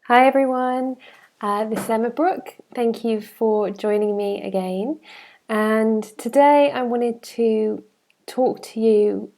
Hi everyone, this is Emma Brooke. Thank you for joining me again. And today I wanted to talk to you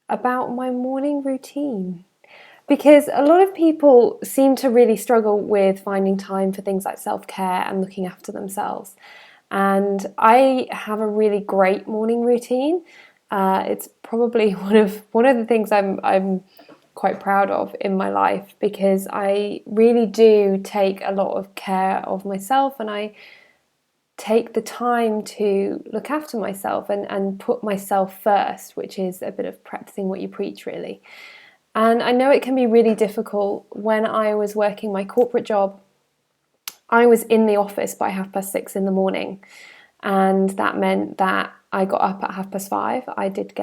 about my morning routine because a lot of people seem to really struggle with finding time for things like self-care and looking after themselves. And I have a really great morning routine. It's probably one of the things I'm quite proud of in my life because I really do take a lot of care of myself and I take the time to look after myself and put myself first, which is a bit of practicing what you preach, really. And I know it can be really difficult. When I was working my corporate job, I was in the office by 6:30 in the morning, and that meant that I got up at 5:30. I did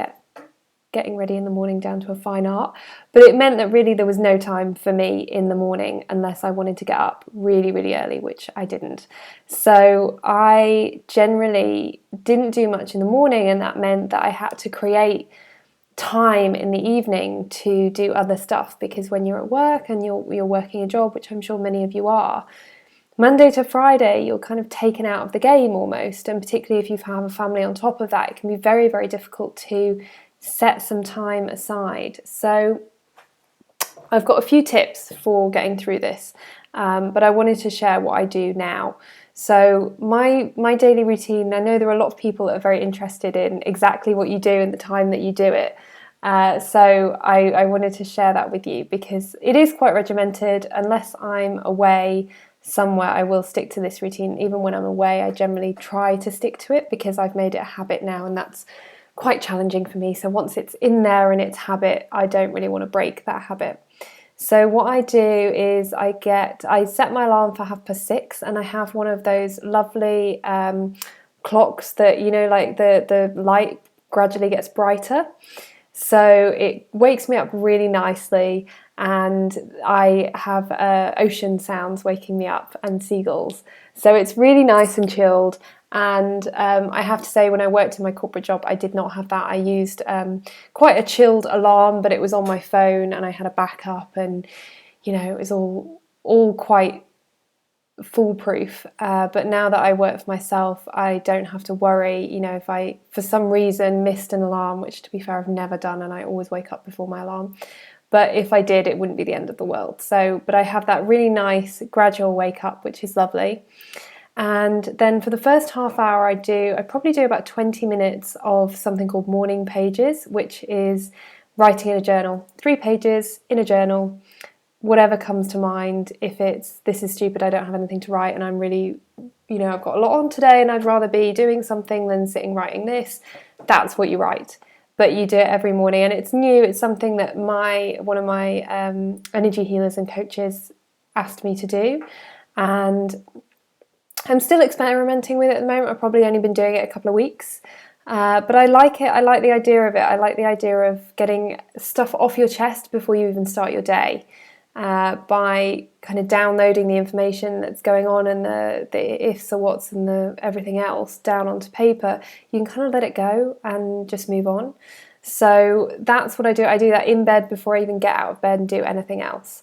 getting ready in the morning down to a fine art, but it meant that really there was no time for me in the morning unless I wanted to get up really, really early, which I didn't. So I generally didn't do much in the morning, and that meant that I had to create time in the evening to do other stuff, because when you're at work and you're working a job, which I'm sure many of you are, Monday to Friday, you're kind of taken out of the game almost, and particularly if you have a family on top of that, it can be very, very difficult to set some time aside. So I've got a few tips for getting through this, but I wanted to share what I do now. So my daily routine, I know there are a lot of people that are very interested in exactly what you do and the time that you do it. So I wanted to share that with you because it is quite regimented. Unless I'm away somewhere, I will stick to this routine. Even when I'm away, I generally try to stick to it because I've made it a habit now, and that's quite challenging for me. So once it's in there and it's habit, I don't really want to break that habit. So what I do is I set my alarm for 6:30, and I have one of those lovely clocks that, like the light gradually gets brighter. So it wakes me up really nicely, and I have ocean sounds waking me up and seagulls. So it's really nice and chilled. And I have to say, when I worked in my corporate job, I did not have that. I used quite a chilled alarm, but it was on my phone, and I had a backup, and it was all quite foolproof. But now that I work for myself, I don't have to worry. If I for some reason missed an alarm, which to be fair I've never done, and I always wake up before my alarm. But if I did, it wouldn't be the end of the world. But I have that really nice gradual wake up, which is lovely. And then for the first half hour, I probably do about 20 minutes of something called morning pages, which is writing in a journal. 3 pages in a journal, whatever comes to mind. If it's, this is stupid, I don't have anything to write, and I'm really, I've got a lot on today and I'd rather be doing something than sitting writing this, that's what you write. But you do it every morning, and it's new. It's something that one of my energy healers and coaches asked me to do. And I'm still experimenting with it at the moment. I've probably only been doing it a couple of weeks, but I like it. I like the idea of it. I like the idea of getting stuff off your chest before you even start your day, by kind of downloading the information that's going on and the ifs or whats and the everything else down onto paper. You can kind of let it go and just move on. So that's what I do. I do that in bed before I even get out of bed and do anything else.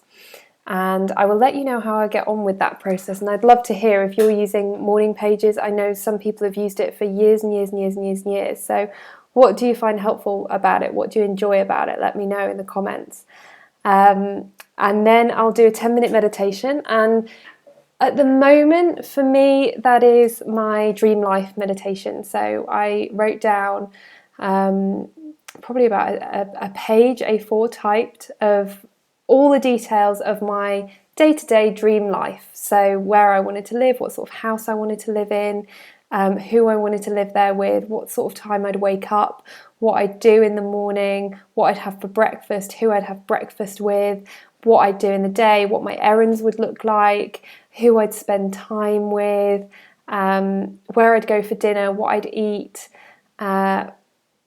And I will let you know how I get on with that process. And I'd love to hear if you're using morning pages. I know some people have used it for years and years and years and years and years. So what do you find helpful about it? What do you enjoy about it? Let me know in the comments. And then I'll do a 10-minute meditation. And at the moment, for me, that is my dream life meditation. So I wrote down probably about a page, A4 typed, of all the details of my day-to-day dream life. So where I wanted to live, what sort of house I wanted to live in, who I wanted to live there with, what sort of time I'd wake up, what I'd do in the morning, what I'd have for breakfast, who I'd have breakfast with, what I'd do in the day, what my errands would look like, who I'd spend time with, where I'd go for dinner, what I'd eat,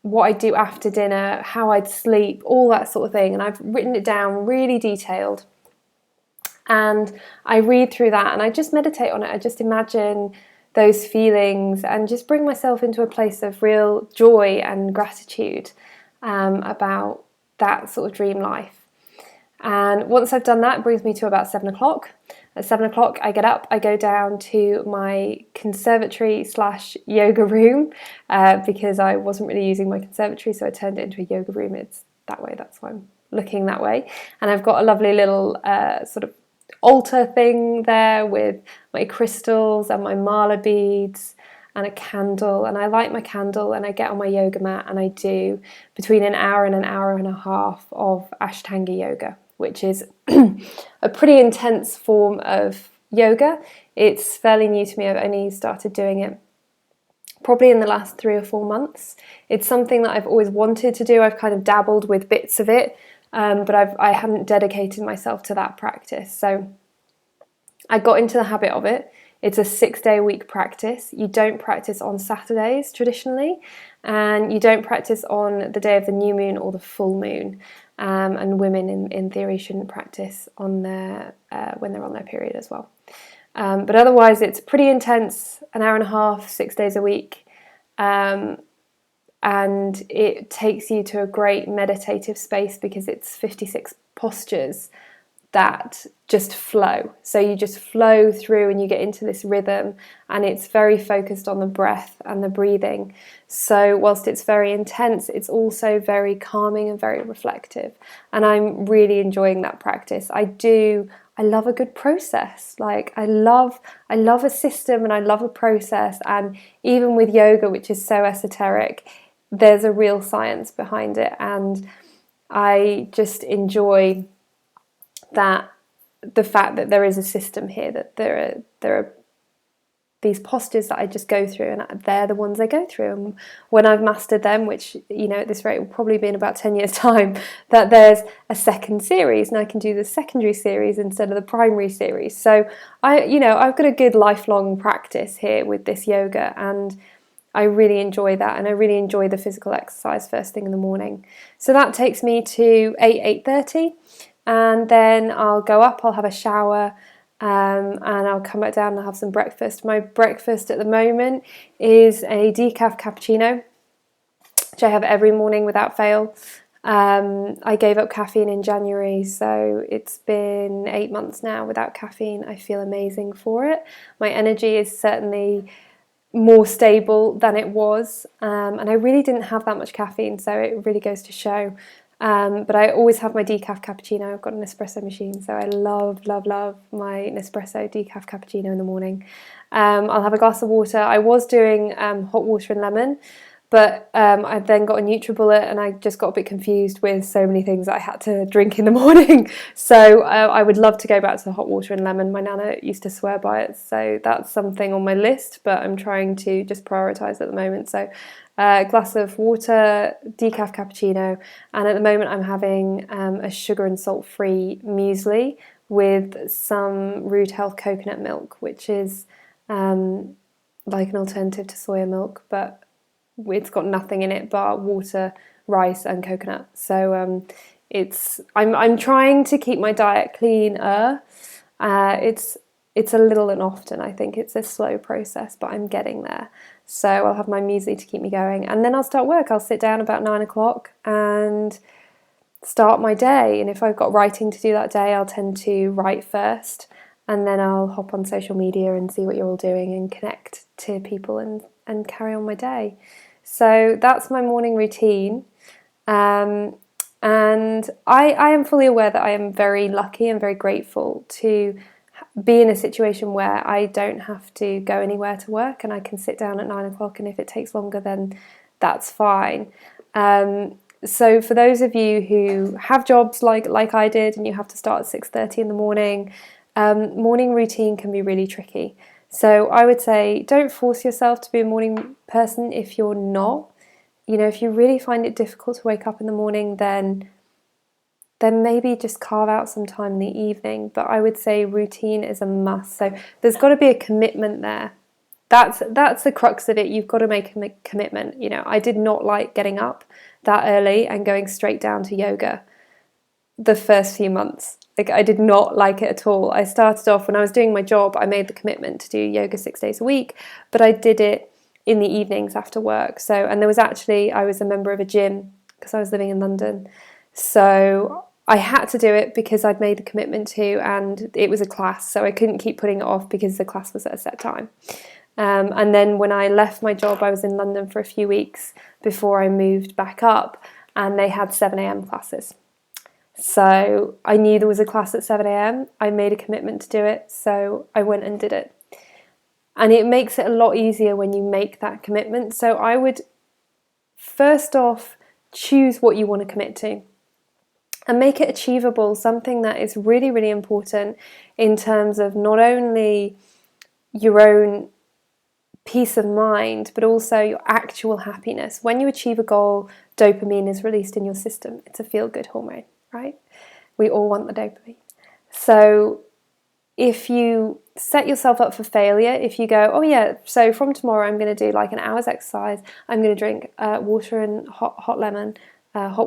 what I'd do after dinner, how I'd sleep, all that sort of thing. And I've written it down really detailed. And I read through that and I just meditate on it. I just imagine those feelings and just bring myself into a place of real joy and gratitude about that sort of dream life. And once I've done that, it brings me to about 7 o'clock. At 7 o'clock, I get up, I go down to my conservatory / yoga room because I wasn't really using my conservatory, so I turned it into a yoga room. It's that way, that's why I'm looking that way. And I've got a lovely little sort of altar thing there with my crystals and my mala beads and a candle, and I light my candle and I get on my yoga mat and I do between an hour and an hour and a half of Ashtanga yoga, which is a pretty intense form of yoga. It's fairly new to me. I've only started doing it probably in the last 3 or 4 months. It's something that I've always wanted to do. I've kind of dabbled with bits of it, but I hadn't dedicated myself to that practice. So I got into the habit of it. It's a 6-day-a-week practice. You don't practice on Saturdays traditionally, and you don't practice on the day of the new moon or the full moon. And women, in theory, shouldn't practice on their when they're on their period as well. But otherwise, it's pretty intense, an hour and a half, 6 days a week. And it takes you to a great meditative space because it's 56 postures that just flow. So you just flow through and you get into this rhythm, and it's very focused on the breath and the breathing. So whilst it's very intense, it's also very calming and very reflective. And I'm really enjoying that practice. I love a good process. Like I love a system and I love a process. And even with yoga, which is so esoteric, there's a real science behind it. And I just enjoy that the fact that there is a system here, that there are these postures that I just go through, and they're the ones I go through. And when I've mastered them, which, you know, at this rate will probably be in about 10 years' time, that there's a second series, and I can do the secondary series instead of the primary series. So I've got a good lifelong practice here with this yoga, and I really enjoy that, and I really enjoy the physical exercise first thing in the morning. So that takes me to 8:30. And then I'll go up, I'll have a shower, and I'll come back down and I'll have some breakfast. My breakfast at the moment is a decaf cappuccino, which I have every morning without fail. I gave up caffeine in January, so it's been 8 months now without caffeine. I feel amazing for it. My energy is certainly more stable than it was, and I really didn't have that much caffeine, so it really goes to show. But I always have my decaf cappuccino. I've got an espresso machine, so I love my Nespresso decaf cappuccino in the morning. I'll have a glass of water. I was doing hot water and lemon, but I then got a NutriBullet and I just got a bit confused with so many things that I had to drink in the morning. So I would love to go back to the hot water and lemon. My nana used to swear by it, so that's something on my list, but I'm trying to just prioritise at the moment. So a glass of water, decaf cappuccino, and at the moment I'm having a sugar and salt-free muesli with some Rude Health coconut milk, which is like an alternative to soya milk, but it's got nothing in it but water, rice and coconut. So I'm trying to keep my diet cleaner. It's a little and often. I think it's a slow process, but I'm getting there. So I'll have my muesli to keep me going, and then I'll start work. I'll sit down about 9 o'clock and start my day. And if I've got writing to do that day, I'll tend to write first, and then I'll hop on social media and see what you're all doing and connect to people and carry on my day. So that's my morning routine. And I am fully aware that I am very lucky and very grateful to be in a situation where I don't have to go anywhere to work, and I can sit down at 9 o'clock, and if it takes longer, then that's fine. So for those of you who have jobs like I did, and you have to start at 6:30 in the morning, morning routine can be really tricky. So I would say don't force yourself to be a morning person if you're not. You know, if you really find it difficult to wake up in the morning, then maybe just carve out some time in the evening. But I would say routine is a must. So there's got to be a commitment there. That's the crux of it. You've got to make a commitment. You know, I did not like getting up that early and going straight down to yoga the first few months. Like, I did not like it at all. I started off when I was doing my job, I made the commitment to do yoga 6 days a week, but I did it in the evenings after work. So, and I was a member of a gym because I was living in London. So I had to do it because I'd made the commitment to, and it was a class, so I couldn't keep putting it off because the class was at a set time. And then when I left my job, I was in London for a few weeks before I moved back up, and they had 7 a.m. classes. So I knew there was a class at 7 a.m. I made a commitment to do it, so I went and did it. And it makes it a lot easier when you make that commitment. So I would first off choose what you want to commit to and make it achievable, something that is really, really important in terms of not only your own peace of mind, but also your actual happiness. When you achieve a goal, dopamine is released in your system. It's a feel-good hormone, right? We all want the dopamine. So if you set yourself up for failure, if you go, oh yeah, so from tomorrow I'm going to do like an hour's exercise, I'm going to drink water and hot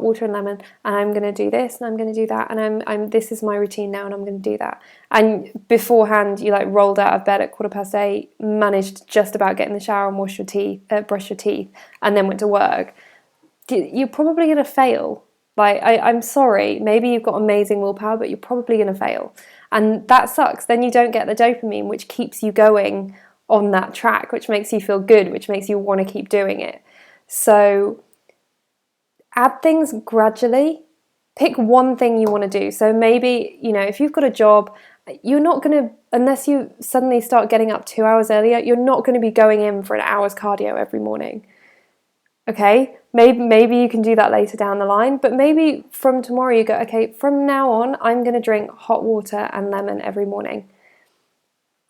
water and lemon, and I'm going to do this and I'm going to do that, and I'm this is my routine now, and I'm going to do that. And beforehand, you like rolled out of bed at 8:15, managed to just about get in the shower and brush your teeth, and then went to work. You're probably going to fail. Like I'm sorry, maybe you've got amazing willpower, but you're probably going to fail, and that sucks. Then you don't get the dopamine, which keeps you going on that track, which makes you feel good, which makes you want to keep doing it. So add things gradually. Pick one thing you want to do. So maybe, if you've got a job, you're not going to, unless you suddenly start getting up 2 hours earlier, you're not going to be going in for an hour's cardio every morning. Okay? Maybe you can do that later down the line, but maybe from tomorrow you go, okay, from now on, I'm going to drink hot water and lemon every morning.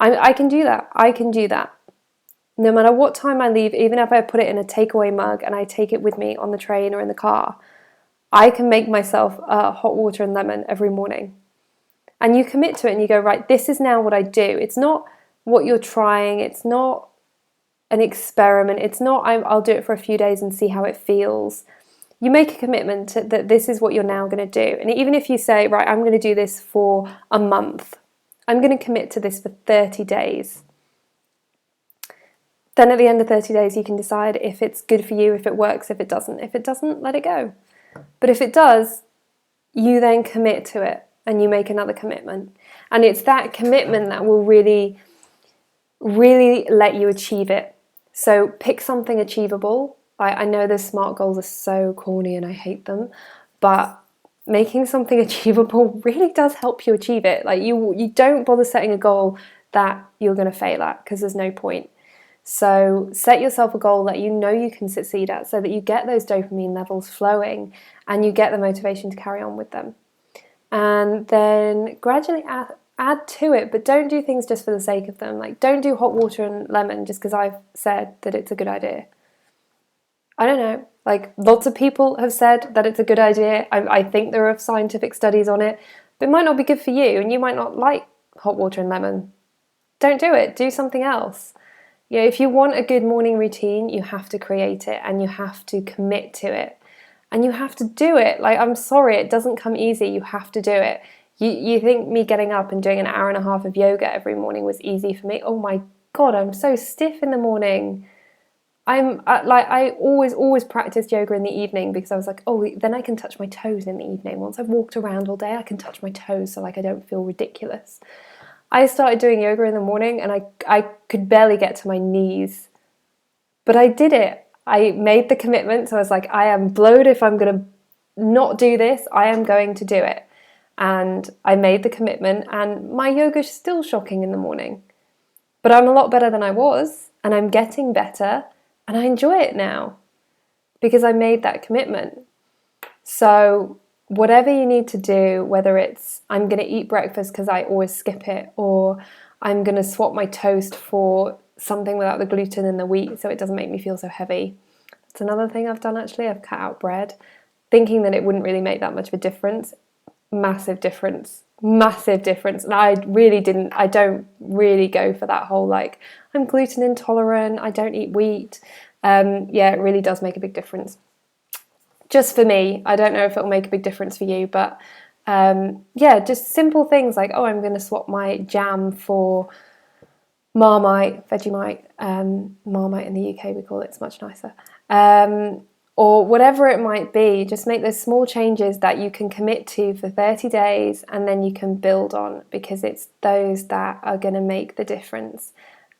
I can do that. I can do that. No matter what time I leave, even if I put it in a takeaway mug and I take it with me on the train or in the car, I can make myself hot water and lemon every morning. And you commit to it and you go, right, this is now what I do. It's not what you're trying. It's not an experiment. It's not, I'll do it for a few days and see how it feels. You make a commitment that this is what you're now going to do. And even if you say, right, I'm going to do this for a month, I'm going to commit to this for 30 days. Then at the end of 30 days, you can decide if it's good for you, if it works, if it doesn't. If it doesn't, let it go. But if it does, you then commit to it and you make another commitment. And it's that commitment that will really, really let you achieve it. So pick something achievable. I know the SMART goals are so corny and I hate them, but making something achievable really does help you achieve it. Like you don't bother setting a goal that you're going to fail at, because there's no point. So set yourself a goal that you know you can succeed at, so that you get those dopamine levels flowing and you get the motivation to carry on with them. And then gradually add to it, but don't do things just for the sake of them. Like, don't do hot water and lemon just because I've said that it's a good idea. I don't know. Like, lots of people have said that it's a good idea. I think there are scientific studies on it, but it might not be good for you, and you might not like hot water and lemon. Don't do it. Do something else. If you want a good morning routine, you have to create it and you have to commit to it and you have to do it. Like, I'm sorry, it doesn't come easy. You have to do it. You think me getting up and doing an hour and a half of yoga every morning was easy for me? Oh my God, I'm so stiff in the morning. I always practiced yoga in the evening because I was like, oh, then I can touch my toes in the evening. Once I've walked around all day, I can touch my toes so like I don't feel ridiculous. I started doing yoga in the morning and I could barely get to my knees. But I did it. I made the commitment. So I was like, I am blowed if I'm going to not do this. I am going to do it. And I made the commitment, and my yoga is still shocking in the morning. But I'm a lot better than I was, and I'm getting better, and I enjoy it now because I made that commitment. So whatever you need to do, whether it's I'm going to eat breakfast because I always skip it, or I'm going to swap my toast for something without the gluten and the wheat so it doesn't make me feel so heavy. That's another thing I've done actually. I've cut out bread, thinking that it wouldn't really make that much of a difference. Massive difference. And I don't really go for that whole like, I'm gluten intolerant, I don't eat wheat. It really does make a big difference. Just for me. I don't know if it'll make a big difference for you, but just simple things like, I'm going to swap my jam for Marmite, Vegemite. Marmite in the UK we call it, it's much nicer. or whatever it might be. Just make those small changes that you can commit to for 30 days and then you can build on, because it's those that are going to make the difference.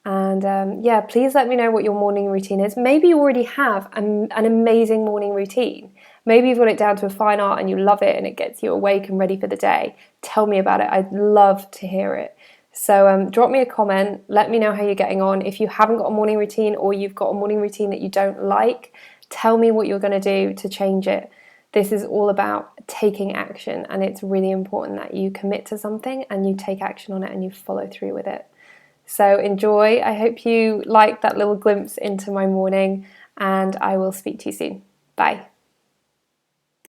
And yeah, please let me know what your morning routine is. Maybe you already have an amazing morning routine. Maybe you've got it down to a fine art and you love it and it gets you awake and ready for the day. Tell me about it. I'd love to hear it. So drop me a comment. Let me know how you're getting on. If you haven't got a morning routine, or you've got a morning routine that you don't like, tell me what you're going to do to change it. This is all about taking action, and it's really important that you commit to something and you take action on it and you follow through with it. So enjoy. I hope you liked that little glimpse into my morning, and I will speak to you soon. Bye.